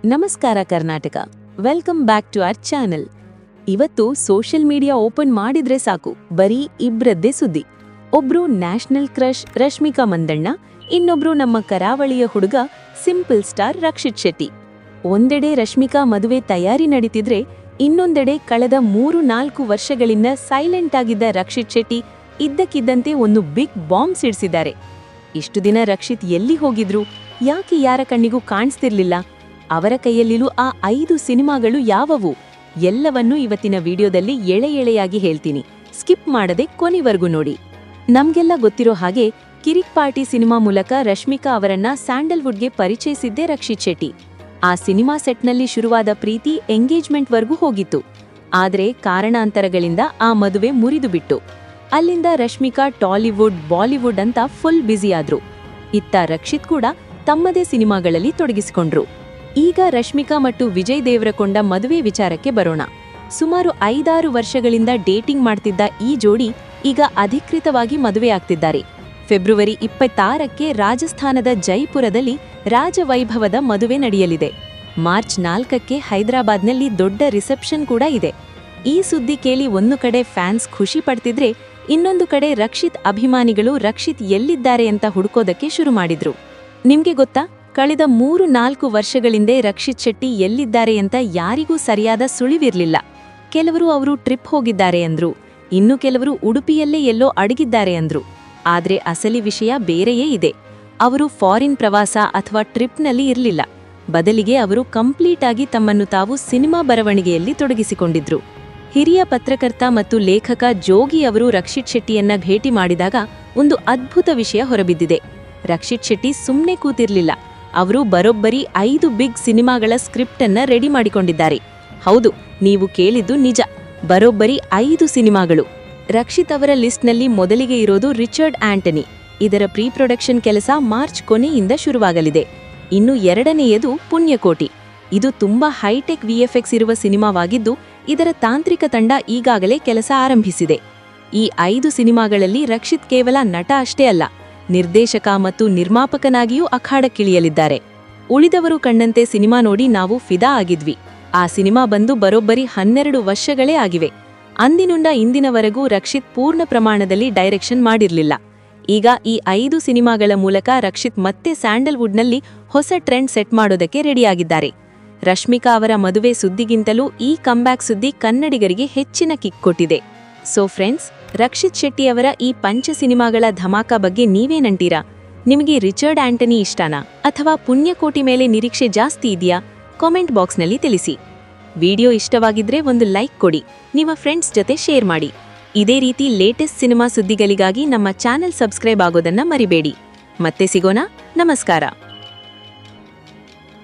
ನಮಸ್ಕಾರ Karnataka, welcome back to our channel. ಇವತ್ತು social media open ಮಾಡಿದ್ರೆ ಸಾಕು, ಬರೀ ಇಬ್ರದ್ದೇ ಸುದ್ದಿ. ಒಬ್ರು ನ್ಯಾಷನಲ್ ಕ್ರಶ್ ರಶ್ಮಿಕಾ ಮಂದಣ್ಣ, ಇನ್ನೊಬ್ರು ನಮ್ಮ ಕರಾವಳಿಯ ಹುಡುಗ ಸಿಂಪಲ್ ಸ್ಟಾರ್ ರಕ್ಷಿತ್ ಶೆಟ್ಟಿ. ಒಂದೆಡೆ ರಶ್ಮಿಕಾ ಮದುವೆ ತಯಾರಿ ನಡೀತಿದ್ರೆ, ಇನ್ನೊಂದೆಡೆ ಕಳೆದ 3-4 ವರ್ಷಗಳಿಂದ ಸೈಲೆಂಟ್ ಆಗಿದ್ದ ರಕ್ಷಿತ್ ಶೆಟ್ಟಿ ಇದ್ದಕ್ಕಿದ್ದಂತೆ ಒಂದು ಬಿಗ್ ಬಾಂಬ್ ಸಿಡಿಸಿದ್ದಾರೆ. ಇಷ್ಟು ದಿನ ರಕ್ಷಿತ್ ಎಲ್ಲಿ ಹೋಗಿದ್ರು, ಯಾಕೆ ಯಾರ ಕಣ್ಣಿಗೂ ಕಾಣಿಸ್ತಿರ್ಲಿಲ್ಲ, ಅವರ ಕೈಯಲ್ಲಿರುವ ಆ 5 ಸಿನಿಮಾಗಳು ಯಾವುವು, ಎಲ್ಲವನ್ನೂ ಇವತ್ತಿನ ವಿಡಿಯೋದಲ್ಲಿ ಎಳೆ ಎಳೆಯಾಗಿ ಹೇಳ್ತೀನಿ. ಸ್ಕಿಪ್ ಮಾಡದೆ ಕೊನೆವರೆಗೂ ನೋಡಿ. ನಮ್ಗೆಲ್ಲ ಗೊತ್ತಿರೋ ಹಾಗೆ ಕಿರಿಕ್ ಪಾರ್ಟಿ ಸಿನಿಮಾ ಮೂಲಕ ರಶ್ಮಿಕಾ ಅವರನ್ನ ಸ್ಯಾಂಡಲ್ವುಡ್ಗೆ ಪರಿಚಯಿಸಿದ್ದೇ ರಕ್ಷಿತ್ ಶೆಟ್ಟಿ. ಆ ಸಿನಿಮಾ ಸೆಟ್ನಲ್ಲಿ ಶುರುವಾದ ಪ್ರೀತಿ ಎಂಗೇಜ್ಮೆಂಟ್ವರೆಗೂ ಹೋಗಿತ್ತು. ಆದರೆ ಕಾರಣಾಂತರಗಳಿಂದ ಆ ಮದುವೆ ಮುರಿದು ಬಿಟ್ಟು ಅಲ್ಲಿಂದ ರಶ್ಮಿಕಾ ಟಾಲಿವುಡ್, ಬಾಲಿವುಡ್ ಅಂತ ಫುಲ್ ಬ್ಯುಸಿಯಾದ್ರು. ಇತ್ತ ರಕ್ಷಿತ್ ಕೂಡ ತಮ್ಮದೇ ಸಿನಿಮಾಗಳಲ್ಲಿ ತೊಡಗಿಸಿಕೊಂಡ್ರು. ಈಗ ರಶ್ಮಿಕಾ ಮತ್ತು ವಿಜಯ್ ದೇವರಕೊಂಡ ಮದುವೆ ವಿಚಾರಕ್ಕೆ ಬರೋಣ. ಸುಮಾರು 5-6 ವರ್ಷಗಳಿಂದ ಡೇಟಿಂಗ್ ಮಾಡ್ತಿದ್ದ ಈ ಜೋಡಿ ಈಗ ಅಧಿಕೃತವಾಗಿ ಮದುವೆಯಾಗ್ತಿದ್ದಾರೆ. ಫೆಬ್ರವರಿ 26ಕ್ಕೆ ರಾಜಸ್ಥಾನದ ಜೈಪುರದಲ್ಲಿ ರಾಜವೈಭವದ ಮದುವೆ ನಡೆಯಲಿದೆ. ಮಾರ್ಚ್ 4ಕ್ಕೆ ಹೈದರಾಬಾದ್ನಲ್ಲಿ ದೊಡ್ಡ ರಿಸೆಪ್ಷನ್ ಕೂಡ ಇದೆ. ಈ ಸುದ್ದಿ ಕೇಳಿ ಒಂದು ಕಡೆ ಫ್ಯಾನ್ಸ್ ಖುಷಿ ಪಡ್ತಿದ್ರೆ, ಇನ್ನೊಂದು ಕಡೆ ರಕ್ಷಿತ್ ಅಭಿಮಾನಿಗಳು ರಕ್ಷಿತ್ ಎಲ್ಲಿದ್ದಾರೆ ಅಂತ ಹುಡುಕೋದಕ್ಕೆ ಶುರು ಮಾಡಿದ್ರು. ನಿಮ್ಗೆ ಗೊತ್ತಾ, ಕಳೆದ 3-4 ವರ್ಷಗಳಿಂದೇ ರಕ್ಷಿತ್ ಶೆಟ್ಟಿ ಎಲ್ಲಿದ್ದಾರೆ ಅಂತ ಯಾರಿಗೂ ಸರಿಯಾದ ಸುಳಿವಿರ್ಲಿಲ್ಲ. ಕೆಲವರು ಅವರು ಟ್ರಿಪ್ ಹೋಗಿದ್ದಾರೆ ಅಂದ್ರು, ಇನ್ನು ಕೆಲವರು ಉಡುಪಿಯಲ್ಲೇ ಎಲ್ಲೋ ಅಡಗಿದ್ದಾರೆ ಅಂದ್ರು. ಆದ್ರೆ ಅಸಲಿ ವಿಷಯ ಬೇರೆಯೇ ಇದೆ. ಅವರು ಫಾರಿನ್ ಪ್ರವಾಸ ಅಥವಾ ಟ್ರಿಪ್ನಲ್ಲಿ ಇರಲಿಲ್ಲ. ಬದಲಿಗೆ ಅವರು ಕಂಪ್ಲೀಟ್ ಆಗಿ ತಮ್ಮನ್ನು ತಾವು ಸಿನಿಮಾ ಬರವಣಿಗೆಯಲ್ಲಿ ತೊಡಗಿಸಿಕೊಂಡಿದ್ರು. ಹಿರಿಯ ಪತ್ರಕರ್ತ ಮತ್ತು ಲೇಖಕ ಜೋಗಿ ಅವರು ರಕ್ಷಿತ್ ಶೆಟ್ಟಿಯನ್ನ ಭೇಟಿ ಮಾಡಿದಾಗ ಒಂದು ಅದ್ಭುತ ವಿಷಯ ಹೊರಬಿದ್ದಿದೆ. ರಕ್ಷಿತ್ ಶೆಟ್ಟಿ ಸುಮ್ಮನೆ ಕೂತಿರ್ಲಿಲ್ಲ. ಅವರು ಬರೋಬ್ಬರಿ 5 ಬಿಗ್ ಸಿನಿಮಾಗಳ ಸ್ಕ್ರಿಪ್ಟ್ ಅನ್ನ ರೆಡಿ ಮಾಡಿಕೊಂಡಿದ್ದಾರೆ. ಹೌದು, ನೀವು ಕೇಳಿದ್ದು ನಿಜ, ಬರೋಬ್ಬರಿ 5 ಸಿನಿಮಾಗಳು. ರಕ್ಷಿತ್ ಅವರ ಲಿಸ್ಟ್ನಲ್ಲಿ ಮೊದಲಿಗೆ ಇರೋದು ರಿಚರ್ಡ್ ಆಂಟನಿ. ಇದರ ಪ್ರೀ ಪ್ರೊಡಕ್ಷನ್ ಕೆಲಸ ಮಾರ್ಚ್ ಕೊನೆಯಿಂದ ಶುರುವಾಗಲಿದೆ. ಇನ್ನು ಎರಡನೆಯದು ಪುಣ್ಯಕೋಟಿ. ಇದು ತುಂಬಾ ಹೈಟೆಕ್ ವಿಎಫ್ಎಕ್ಸ್ ಇರುವ ಸಿನಿಮಾವಾಗಿದ್ದು, ಇದರ ತಾಂತ್ರಿಕ ತಂಡ ಈಗಾಗಲೇ ಕೆಲಸ ಆರಂಭಿಸಿದೆ. ಈ 5 ಸಿನಿಮಾಗಳಲ್ಲಿ ರಕ್ಷಿತ್ ಕೇವಲ ನಟ ಅಷ್ಟೇ ಅಲ್ಲ, ನಿರ್ದೇಶಕ ಮತ್ತು ನಿರ್ಮಾಪಕನಾಗಿಯೂ ಅಖಾಡಕ್ಕಿಳಿಯಲಿದ್ದಾರೆ. ಉಳಿದವರು ಕಂಡಂತೆ ಸಿನಿಮಾ ನೋಡಿ ನಾವು ಫಿದಾ ಆಗಿದ್ವಿ. ಆ ಸಿನಿಮಾ ಬಂದು ಬರೋಬ್ಬರಿ 12 ವರ್ಷಗಳೇ ಆಗಿವೆ. ಅಂದಿನಿಂದ ಇಂದಿನವರೆಗೂ ರಕ್ಷಿತ್ ಪೂರ್ಣ ಪ್ರಮಾಣದಲ್ಲಿ ಡೈರೆಕ್ಷನ್ ಮಾಡಿರ್ಲಿಲ್ಲ. ಈಗ ಈ 5 ಸಿನಿಮಾಗಳ ಮೂಲಕ ರಕ್ಷಿತ್ ಮತ್ತೆ ಸ್ಯಾಂಡಲ್ವುಡ್ನಲ್ಲಿ ಹೊಸ ಟ್ರೆಂಡ್ ಸೆಟ್ ಮಾಡೋದಕ್ಕೆ ರೆಡಿಯಾಗಿದ್ದಾರೆ. ರಶ್ಮಿಕಾ ಅವರ ಮದುವೆ ಸುದ್ದಿಗಿಂತಲೂ ಈ ಕಮ್ಬ್ಯಾಕ್ ಸುದ್ದಿ ಕನ್ನಡಿಗರಿಗೆ ಹೆಚ್ಚಿನ ಕಿಕ್ ಕೊಟ್ಟಿದೆ. ಸೊ ಫ್ರೆಂಡ್ಸ್, ರಕ್ಷಿತ್ ಶೆಟ್ಟಿ ಅವರ ಈ ಪಂಚ ಸಿನಿಮಾಗಳ ಧಮಾಕ ಬಗ್ಗೆ ನೀವೇನಂತೀರಾ? ನಿಮಗೆ ರಿಚರ್ಡ್ ಆಂಟನಿ ಇಷ್ಟನಾ ಅಥವಾ ಪುಣ್ಯಕೋಟಿ ಮೇಲೆ ನಿರೀಕ್ಷೆ ಜಾಸ್ತಿ ಇದೆಯಾ? ಕಾಮೆಂಟ್ ಬಾಕ್ಸ್ನಲ್ಲಿ ತಿಳಿಸಿ. ವಿಡಿಯೋ ಇಷ್ಟವಾಗಿದ್ರೆ ಒಂದು ಲೈಕ್ ಕೊಡಿ, ನಿಮ್ಮ ಫ್ರೆಂಡ್ಸ್ ಜೊತೆ ಶೇರ್ ಮಾಡಿ. ಇದೇ ರೀತಿ ಲೇಟೆಸ್ಟ್ ಸಿನಿಮಾ ಸುದ್ದಿಗಳಿಗಾಗಿ ನಮ್ಮ ಚಾನೆಲ್ ಸಬ್ಸ್ಕ್ರೈಬ್ ಆಗೋದನ್ನ ಮರಿಬೇಡಿ. ಮತ್ತೆ ಸಿಗೋಣ. ನಮಸ್ಕಾರ.